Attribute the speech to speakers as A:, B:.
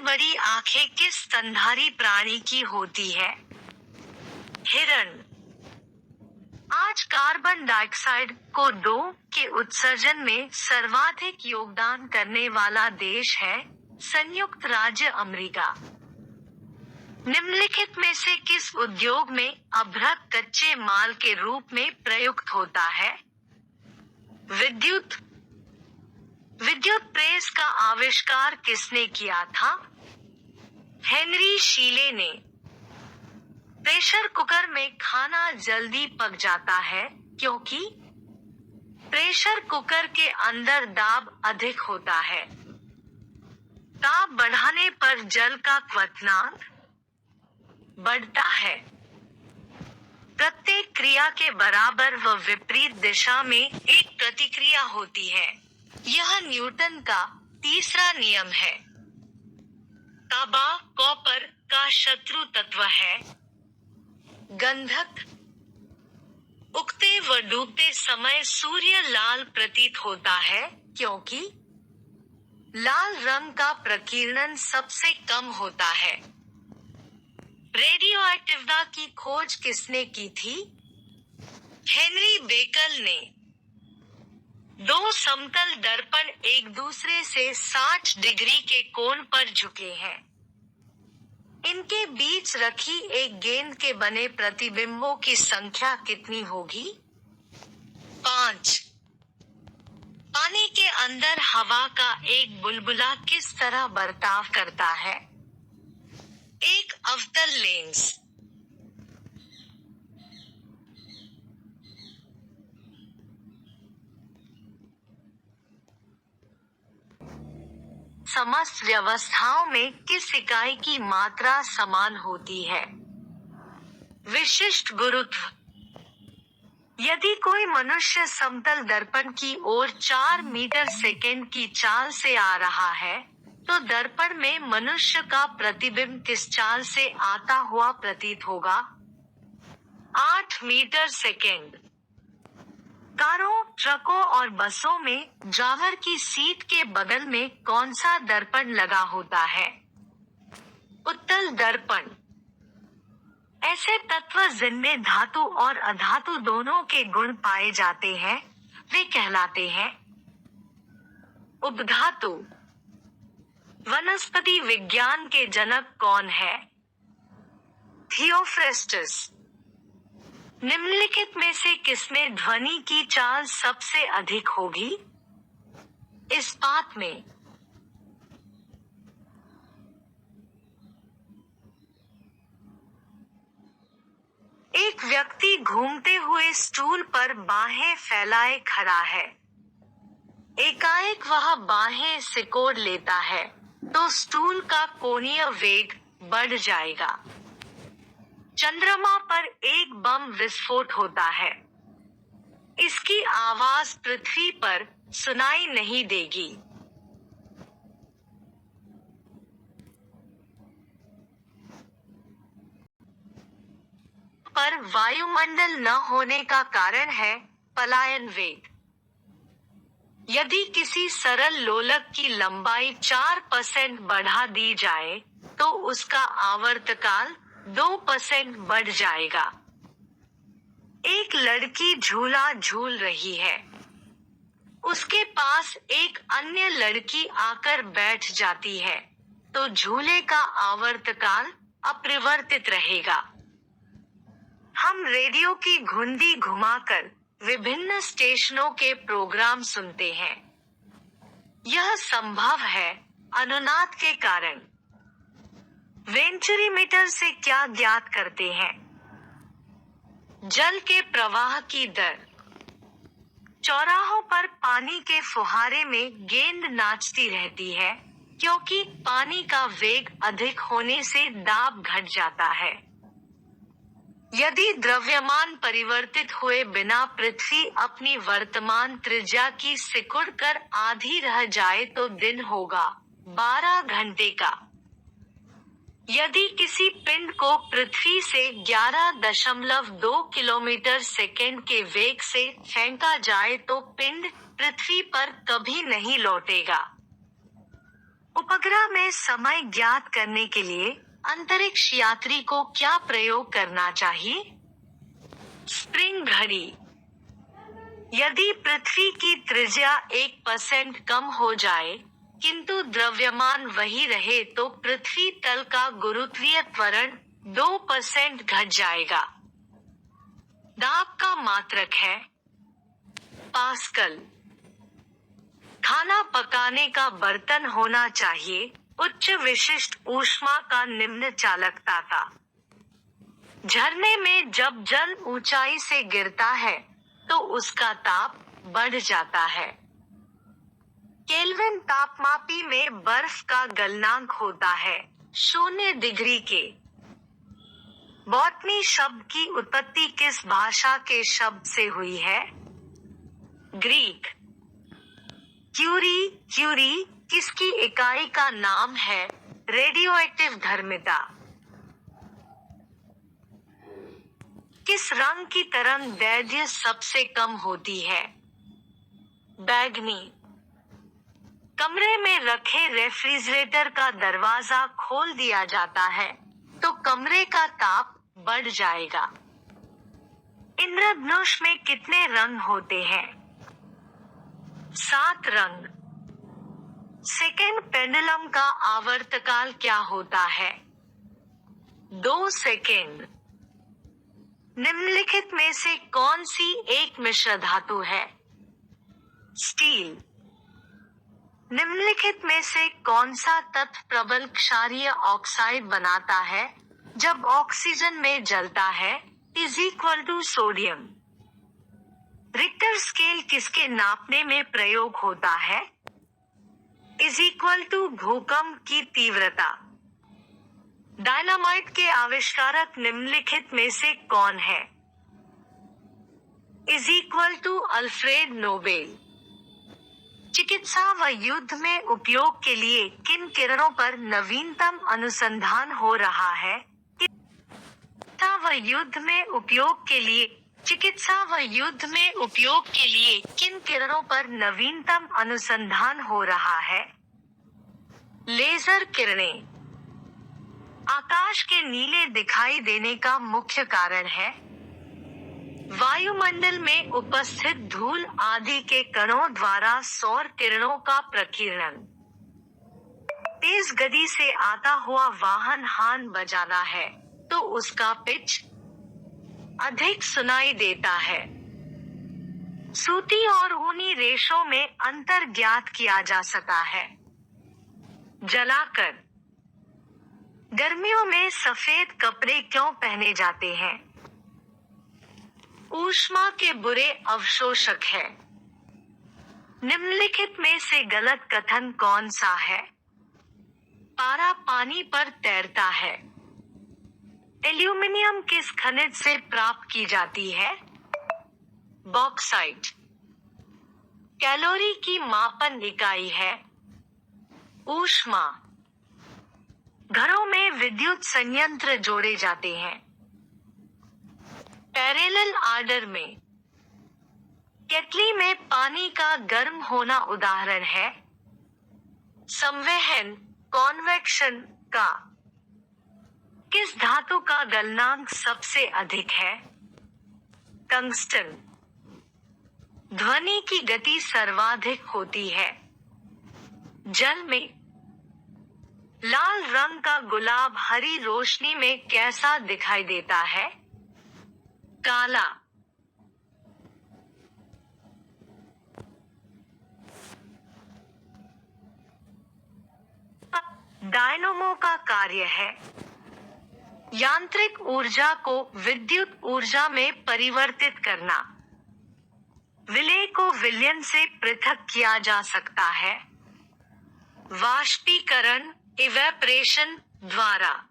A: बड़ी आंखें किस स्तनधारी प्राणी की होती है? हिरण। आज कार्बन डाइऑक्साइड को CO के उत्सर्जन में सर्वाधिक योगदान करने वाला देश है संयुक्त राज्य अमेरिका। निम्नलिखित में से किस उद्योग में अभ्रक कच्चे माल के रूप में प्रयुक्त होता है? विद्युत। विद्युत प्रेस का आविष्कार किसने किया था? हेनरी शीले ने। प्रेशर कुकर में खाना जल्दी पक जाता है क्योंकि प्रेशर कुकर के अंदर दाब अधिक होता है। दाब बढ़ाने पर जल का क्वथनांक बढ़ता है। प्रत्येक क्रिया के बराबर व विपरीत दिशा में एक प्रतिक्रिया होती है। यह न्यूटन का तीसरा नियम है। तांबा कॉपर का शत्रु तत्व है। गंधक। उगते व डूबते समय सूर्य लाल प्रतीत होता है क्योंकि लाल रंग का प्रकीर्णन सबसे कम होता है। रेडियोएक्टिवता की खोज किसने की थी? हेनरी बेकल ने। दो समतल दर्पण एक दूसरे से 60 डिग्री के कोण पर झुके हैं। इनके बीच रखी एक गेंद के बने प्रतिबिंबों की संख्या कितनी होगी? 5। पानी के अंदर हवा का एक बुलबुला किस तरह बर्ताव करता है? एक अवतल लेंस। समस्त व्यवस्थाओं में किस इकाई की मात्रा समान होती है? विशिष्ट गुरुत्व। यदि कोई मनुष्य समतल दर्पण की ओर 4 मीटर सेकेंड की चाल से आ रहा है, तो दर्पण में मनुष्य का प्रतिबिंब किस चाल से आता हुआ प्रतीत होगा? 8 मीटर सेकेंड। कारों, ट्रकों और बसों में ड्राइवर की सीट के बगल में कौन सा दर्पण लगा होता है? उत्तल दर्पण। ऐसे तत्व जिनमें धातु और अधातु दोनों के गुण पाए जाते हैं, वे कहलाते हैं उपधातु। वनस्पति विज्ञान के जनक कौन है? थियोफ्रेस्टस। निम्नलिखित में से किसमें ध्वनि की चाल सबसे अधिक होगी? इस्पात में। एक व्यक्ति घूमते हुए स्टूल पर बाहें फैलाए खड़ा है। एकाएक वह बाहें सिकोड़ लेता है, तो स्टूल का कोणीय वेग बढ़ जाएगा। चंद्रमा पर एक बम विस्फोट होता है। इसकी आवाज पृथ्वी पर सुनाई नहीं देगी। पर वायुमंडल न होने का कारण है पलायन वेग। यदि किसी सरल लोलक की लंबाई 4% बढ़ा दी जाए, तो उसका आवर्तकाल 2% बढ़ जाएगा। एक लड़की झूला झूल रही है। उसके पास एक अन्य लड़की आकर बैठ जाती है, तो झूले का आवर्तकाल अपरिवर्तित रहेगा। हम रेडियो की घुंडी घुमाकर विभिन्न स्टेशनों के प्रोग्राम सुनते हैं। यह संभव है अनुनाद के कारण। वेंचुरीमीटर से क्या ज्ञात करते हैं? जल के प्रवाह की दर। चौराहों पर पानी के फुहारे में गेंद नाचती रहती है, क्योंकि पानी का वेग अधिक होने से दाब घट जाता है। यदि द्रव्यमान परिवर्तित हुए बिना पृथ्वी अपनी वर्तमान त्रिज्या की सिकुड़कर आधी रह जाए तो दिन होगा 12 घंटे का। यदि किसी पिंड को पृथ्वी से 11.2 किलोमीटर सेकेंड के वेग से फेंका जाए तो पिंड पृथ्वी पर कभी नहीं लौटेगा। उपग्रह में समय ज्ञात करने के लिए अंतरिक्ष यात्री को क्या प्रयोग करना चाहिए? स्प्रिंग घड़ी। यदि पृथ्वी की त्रिज्या 1% कम हो जाए किंतु द्रव्यमान वही रहे तो पृथ्वी तल का गुरुत्वीय त्वरण 2% घट जाएगा। दाब का मात्रक है पास्कल। खाना पकाने का बर्तन होना चाहिए उच्च विशिष्ट ऊष्मा का निम्न चालकता का। झरने में जब जल ऊंचाई से गिरता है तो उसका ताप बढ़ जाता है। केल्विन तापमापी में बर्फ का गलनांक होता है 0 डिग्री के। बॉटनी शब्द की उत्पत्ति किस भाषा के शब्द से हुई है? ग्रीक। क्यूरी किसकी इकाई का नाम है रेडियोएक्टिव धर्मिता? किस रंग की तरंग दैर्ध्य सबसे कम होती है? बैगनी। कमरे में रखे रेफ्रिजरेटर का दरवाजा खोल दिया जाता है तो कमरे का ताप बढ़ जाएगा। इंद्रधनुष में कितने रंग होते हैं? 7 रंग। सेकेंड पेंडुलम का आवर्तकाल क्या होता है? 2 सेकेंड। निम्नलिखित में से कौन सी एक मिश्र धातु है? स्टील। निम्नलिखित में से कौन सा तत्व प्रबल क्षारीय ऑक्साइड बनाता है जब ऑक्सीजन में जलता है? सोडियम। रिक्टर स्केल किसके नापने में प्रयोग होता है? भूकंप की तीव्रता। डायनामाइट के आविष्कारक निम्नलिखित में से कौन है? Alfred Nobel. चिकित्सा व युद्ध में उपयोग के लिए किन किरणों पर नवीनतम अनुसंधान हो रहा है? चिकित्सा व युद्ध में उपयोग के लिए किन किरणों पर नवीनतम अनुसंधान हो रहा है? लेजर किरणें। आकाश के नीले दिखाई देने का मुख्य कारण है वायुमंडल में उपस्थित धूल आदि के कणों द्वारा सौर किरणों का प्रकीर्णन। तेज गति से आता हुआ वाहन हॉर्न बजाना है तो उसका पिच अधिक सुनाई देता है। सूती और ऊनी रेशों में अंतर ज्ञात किया जा सकता है जलाकर। गर्मियों में सफेद कपड़े क्यों पहने जाते हैं? ऊष्मा के बुरे अवशोषक है। निम्नलिखित में से गलत कथन कौन सा है? पारा पानी पर तैरता है। एल्यूमिनियम किस खनिज से प्राप्त की जाती है? बॉक्साइट। कैलोरी की मापन इकाई है ऊष्मा। घरों में विद्युत संयंत्र जोड़े जाते हैं पैरेलल आर्डर में। केतली में पानी का गर्म होना उदाहरण है संवहन कॉन्वेक्शन का। किस धातु का गलनांक सबसे अधिक है? टंगस्टन। ध्वनि की गति सर्वाधिक होती है जल में। लाल रंग का गुलाब हरी रोशनी में कैसा दिखाई देता है? काला। डायनोमो का कार्य है यांत्रिक ऊर्जा को विद्युत ऊर्जा में परिवर्तित करना। विलय को विलयन से पृथक किया जा सकता है वाष्पीकरण इवेपरेशन द्वारा।